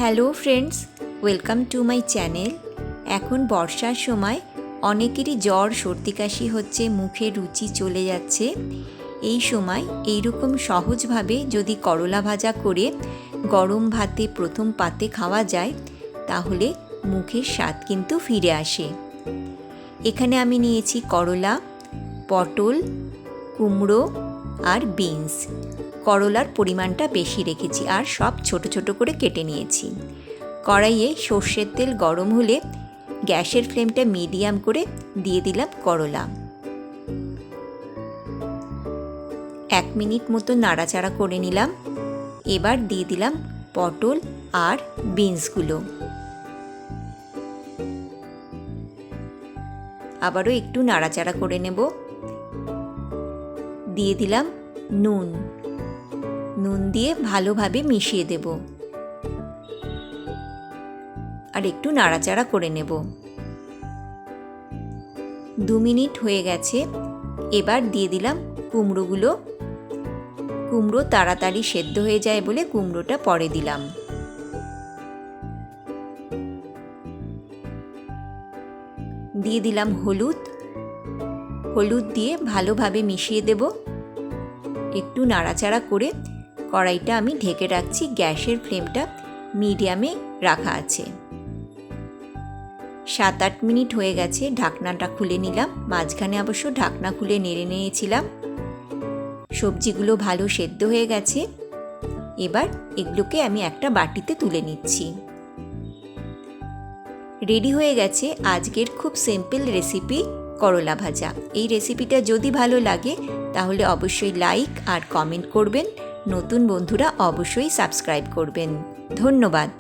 Hello friends, welcome to my channel. এখন বর্ষার সময় অনেকেরই জ্বর সর্দি কাশি হচ্ছে, মুখে রুচি চলে যাচ্ছে। এই সময় এইরকম সহজভাবে যদি করলা ভাজা করে গরম ভাতে প্রথম পাতে খাওয়া যায় তাহলে মুখের স্বাদ কিন্তু ফিরে আসে। এখানে আমি নিয়েছি করলা, পটল, কুমড়ো আর বিনস। করলার পরিমাণটা বেশি রেখেছি আর সব ছোট ছোট করে কেটে নিয়েছি। কড়াইয়ে সর্ষের তেল গরম হলে গ্যাসের ফ্লেমটা মিডিয়াম করে দিয়ে দিলাম করলা। 1 মিনিট মতো নাড়াচাড়া করে নিলাম। এবার দিয়ে দিলাম পটল আর বিনসগুলো। আবারও একটু নাড়াচাড়া করে নেব। দিয়ে দিলাম নুন দিয়ে ভালোভাবে মিশিয়ে দেব আর একটু নাড়াচাড়া করে নেব। 2 মিনিট হয়ে গেছে। এবার দিয়ে দিলাম কুমড়োগুলো। কুমড়ো তাড়াতাড়ি সেদ্ধ হয়ে যায় বলে কুমড়োটা পরে দিলাম। দিয়ে দিলাম হলুদ দিয়ে ভালোভাবে মিশিয়ে দেব। একটু নাড়াচাড়া করে কড়াইটা আমি ঢেকে রাখছি। গ্যাসের ফ্লেমটা মিডিয়ামে রাখা আছে। 7-8 মিনিট হয়ে গেছে। ঢাকনাটা খুলে নিলাম। মাঝখানে অবশ্য ঢাকনা খুলে নেড়ে নিয়েছিলাম। সবজিগুলো ভালো সেদ্ধ হয়ে গেছে। এবার এগুলোকে আমি একটা বাটিতে তুলে নিচ্ছি। রেডি হয়ে গেছে আজকের খুব সিম্পল রেসিপি করলা ভাজা। এই রেসিপিটা যদি ভালো লাগে তাহলে অবশ্যই লাইক আর কমেন্ট করবেন। নতুন বন্ধুরা অবশ্যই সাবস্ক্রাইব করবেন। ধন্যবাদ।